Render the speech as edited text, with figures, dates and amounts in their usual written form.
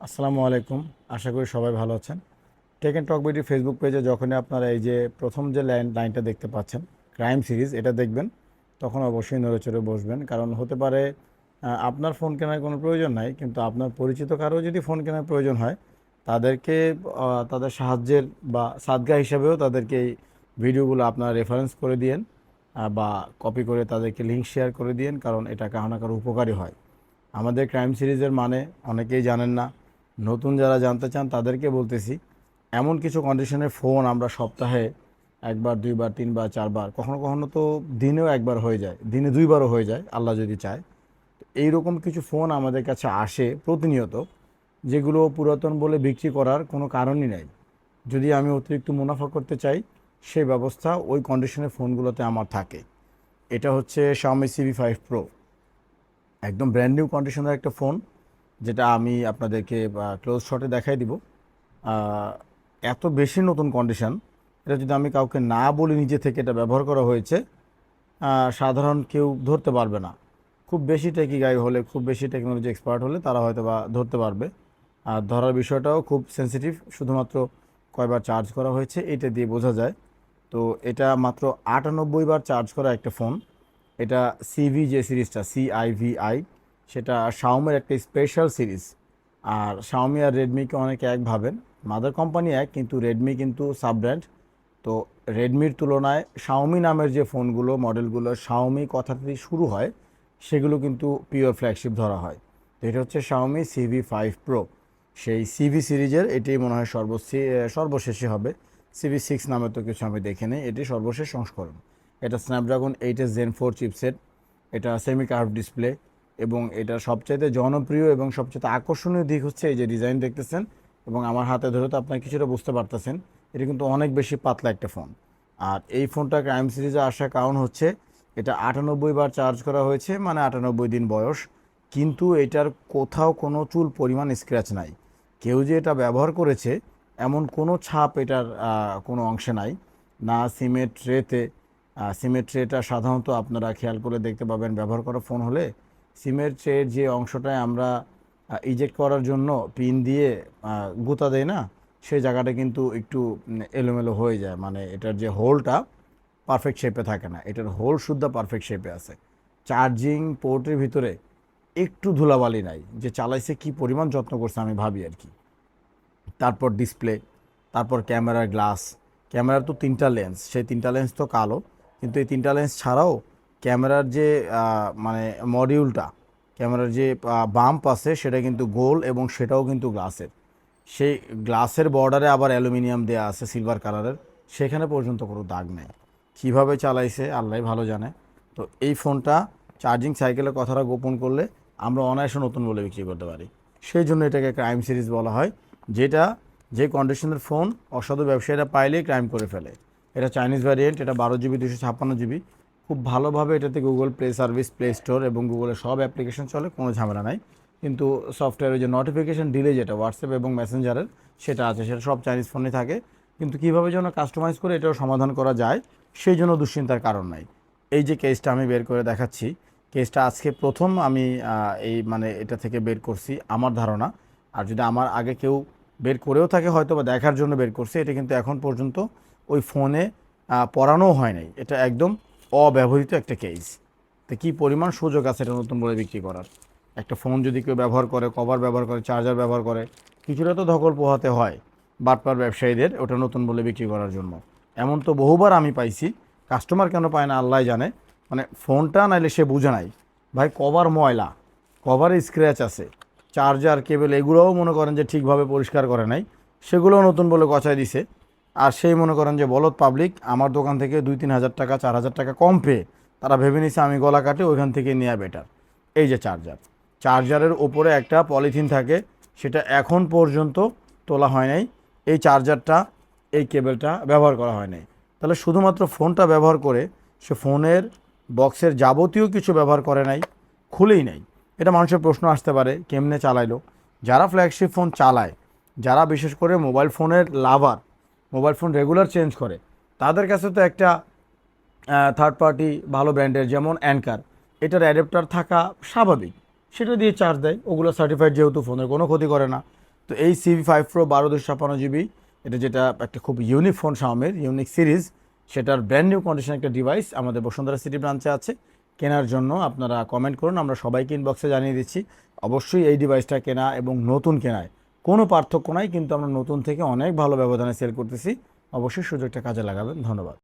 আসসালামু আলাইকুম। আশা করি সবাই ভালো আছেন। Tech and Talk BD Facebook পেজে যখনই আপনারা এই যে প্রথম যে লাইনটা দেখতে পাচ্ছেন, ক্রাইম সিরিজ, এটা দেখবেন, তখন অবশ্যই নড়েচড়ে বসবেন। কারণ হতে পারে আপনার ফোন কেনার কোনো প্রয়োজন নাই, কিন্তু আপনার পরিচিত কারো যদি ফোন কেনার প্রয়োজন হয়, তাদেরকে তাদের সাহায্যের বা সাদগা হিসাবেও তাদেরকে এই ভিডিওগুলো আপনারা রেফারেন্স করে দিয়েন, বা কপি করে তাদেরকে লিঙ্ক শেয়ার করে দিয়েন, কারণ এটা কারো না কারো উপকারী হয়। আমাদের ক্রাইম সিরিজের মানে অনেকেই জানেন না। নতুন যারা জানতে চান তাদেরকে বলতেছি, এমন কিছু কন্ডিশনের ফোন আমরা সপ্তাহে একবার, দুইবার, তিনবার, চারবার, কখনো কখনো তো দিনেও একবার হয়ে যায়, দিনে দুইবারও হয়ে যায় আল্লাহ যদি চায়। এইরকম কিছু ফোন আমাদের কাছে আসে প্রতিনিয়ত, যেগুলো পুরাতন বলে বিক্রি করার কোনো কারণই নাই। যদি আমি অতিরিক্ত মুনাফা করতে চাই, সেই ব্যবস্থা ওই কন্ডিশনের ফোনগুলোতে আমার থাকে। এটা হচ্ছে Xiaomi CV5 Pro, একদম ব্র্যান্ড নিউ কন্ডিশনের একটা ফোন, যেটা আমি আপনাদেরকে ক্লোজ শটে দেখাই দিব। আহ, এত বেশি নতুন কন্ডিশন, এটা যদি আমি কাউকে না বলি নিজে থেকে এটা ব্যবহার করা হয়েছে, সাধারণ কেউ ধরতে পারবে না। খুব বেশি টেকি গাই হলে, খুব বেশি টেকনোলজি এক্সপার্ট হলে তারা হয়তো বা ধরতে পারবে। আর ধরার বিষয়টাও খুব সেন্সিটিভ, শুধুমাত্র কয়বার চার্জ করা হয়েছে এটা দিয়ে বোঝা যায়। তো এটা মাত্র 98 বার চার্জ করা একটা ফোন। এটা সিভি যে সিরিজটা, CIVI, সেটা শাওমির একটা স্পেশাল সিরিজ। আর শাওমি আর রেডমিকে অনেকে এক ভাবেন, মাদার কোম্পানি এক, কিন্তু রেডমি কিন্তু সাব ব্র্যান্ড। তো রেডমির তুলনায় শাওমি নামের যে ফোনগুলো, মডেলগুলো শাওমি কথাতেই শুরু হয়, সেগুলো কিন্তু পিওর ফ্ল্যাগশিপ ধরা হয়। তো এটা হচ্ছে শাওমি CV5 Pro। সেই সিভি সিরিজের এটাই মনে হয় সর্বশেষে হবে। CV6 নামে তো কিছু আমি দেখে নেই, এটি সর্বশেষ সংস্করণ। এটা স্ন্যাপড্রাগন 8 Gen 4 চিপসেট। এটা সেমি কার্ভ ডিসপ্লে, এবং এটা সবচাইতে জনপ্রিয় এবং সবচেয়ে আকর্ষণীয় দিক হচ্ছে এই যে ডিজাইন দেখতেছেন, এবং আমার হাতে ধরে তো আপনার কিছুটা বুঝতে পারতেছেন, এটা কিন্তু অনেক বেশি পাতলা একটা ফোন। আর এই ফোনটা ক্রাইম সিরিজে আসার কারণ হচ্ছে এটা 98 বার চার্জ করা হয়েছে, মানে 98 দিন বয়স। কিন্তু এটার কোথাও কোনো চুল পরিমাণ স্ক্র্যাচ নাই। কেউ যে এটা ব্যবহার করেছে এমন কোনো ছাপ এটার কোনো অংশে নাই। না সিমের ট্রেতে, সিমের ট্রেটা সাধারণত আপনারা খেয়াল করে দেখতে পাবেন, ব্যবহার করা ফোন হলে সিমের ট্রের যে অংশটায় আমরা ইজেক্ট করার জন্য পিন দিয়ে গুঁতা দেয় না, সেই জায়গাটা কিন্তু একটু এলোমেলো হয়ে যায়, মানে এটার যে হোলটা পারফেক্ট শেপে থাকে না। এটার হোল শুদ্ধ পারফেক্ট শেপে আছে। চার্জিং পোর্টের ভিতরে একটু ধুলাবালি নাই, যে চালাইছে কি পরিমাণ যত্ন করছে আমি ভাবি আর কি। তারপর ডিসপ্লে, তারপর ক্যামেরার গ্লাস। ক্যামেরার তো তিনটা লেন্স, সেই তিনটা লেন্স তো কালো, কিন্তু এই তিনটা লেন্স ছাড়াও ক্যামেরার যে মানে মডিউলটা, ক্যামেরার যে বাম্প আছে সেটা কিন্তু গোল, এবং সেটাও কিন্তু গ্লাসের। সেই গ্লাসের বর্ডারে আবার অ্যালুমিনিয়াম দেওয়া আছে সিলভার কালারের, সেখানে পর্যন্ত কোনো দাগ নেই। কীভাবে চালাইছে আল্লাহ ভালো জানে। তো এই ফোনটা চার্জিং সাইকেলের কথাটা গোপন করলে আমরা অনায়াসে নতুন বলে বিক্রি করতে পারি। সেই জন্য এটাকে ক্রাইম সিরিজ বলা হয়। যেটা, যে কন্ডিশনের ফোন অসাধু ব্যবসায়ীরা পাইলেই ক্রাইম করে ফেলে। এটা চাইনিজ ভ্যারিয়েন্ট, এটা 12 GB 256 GB। খুব ভালোভাবে এটাতে Google play service, play store এবং গুগলের সব অ্যাপ্লিকেশন চলে, কোনো ঝামেলা নাই। কিন্তু সফটওয়্যারের যে নোটিফিকেশন ডিলে, যেটা হোয়াটসঅ্যাপ এবং মেসেঞ্জারের, সেটা আছে, সেটা সব চাইনিজ ফোনে থাকে। কিন্তু কীভাবে যেন কাস্টমাইজ করে এটাও সমাধান করা যায়, সেই জন্য দুশ্চিন্তার কারণ নাই। এই যে কেসটা আমি বের করে দেখাচ্ছি, কেসটা আজকে প্রথম আমি এই মানে এটা থেকে বের করছি আমার ধারণা। আর যদি আমার আগে কেউ বের করেও থাকে হয়তো বা দেখার জন্য বের করছে, এটা কিন্তু এখন পর্যন্ত ওই ফোনে পড়ানোও হয় নাই। এটা একদম অব্যবহৃত একটা কেস। তো কী পরিমাণ সুযোগ আছে এটা নতুন বলে বিক্রি করার। একটা ফোন যদি কেউ ব্যবহার করে, কভার ব্যবহার করে, চার্জার ব্যবহার করে, কিছুটা তো ধকল পোহাতে হয় বাটপার ব্যবসায়ীদের ওটা নতুন বলে বিক্রি করার জন্য। এমন তো বহুবার আমি পাইছি। কাস্টমার কেন পায় না আল্লাহ জানে। মানে ফোনটা নাইলে সে বুঝে নাই, ভাই কভার ময়লা, কভারে স্ক্র্যাচ আছে, চার্জার কেবল এগুলোও মনে করেন যে ঠিকভাবে পরিষ্কার করে নাই, সেগুলোও নতুন বলে গচায় দিছে। আর সেই মনে করেন যে বলদ পাবলিক আমার দোকান থেকে 2-3 হাজার টাকা, 4 হাজার টাকা কম পেয়ে তারা ভেবে নিছে আমি গলা কাটে ওইখান থেকে নেওয়া বেটার। এই যে চার্জার, চার্জারের ওপরে একটা পলিথিন থাকে, সেটা এখন পর্যন্ত তোলা হয় নাই। এই চার্জারটা, এই কেবলটা ব্যবহার করা হয় নাই। তাহলে শুধুমাত্র ফোনটা ব্যবহার করে সে ফোনের বক্সের যাবতীয় কিছু ব্যবহার করে নাই, খুলেই নাই। এটা মানুষের প্রশ্ন আসতে পারে কেমনে চালাইলো। যারা ফ্ল্যাগশিপ ফোন চালায়, যারা বিশেষ করে মোবাইল ফোনের লাভার, মোবাইল ফোন রেগুলার চেঞ্জ করে, তাদের কাছে তো একটা থার্ড পার্টি ভালো ব্র্যান্ডের যেমন অ্যানকার, এটার অ্যাডাপ্টার থাকা স্বাভাবিক, সেটা দিয়ে চার্জ দেয়। ওগুলো সার্টিফাইড, যেহেতু ফোনের কোনো ক্ষতি করে না। তো এই CV5 Pro 12/256 GB, এটা যেটা একটা খুব ইউনিক ফোন, শাওমির ইউনিক সিরিজ, সেটার ব্র্যান্ড নিউ কন্ডিশন একটা ডিভাইস আমাদের বসুন্ধরা সিটি ব্রাঞ্চে আছে। কেনার জন্য আপনারা কমেন্ট করুন, আমরা সবাইকে ইনবক্সে জানিয়ে দিচ্ছি। অবশ্যই এই ডিভাইসটা কেনা এবং নতুন কেনায় কোনো পার্থক্য নাই, কিন্তু আমরা নতুন থেকে অনেক ভালো ব্যবধানে সেল করতেছি। অবশ্যই সুযোগটা কাজে লাগাবেন। ধন্যবাদ।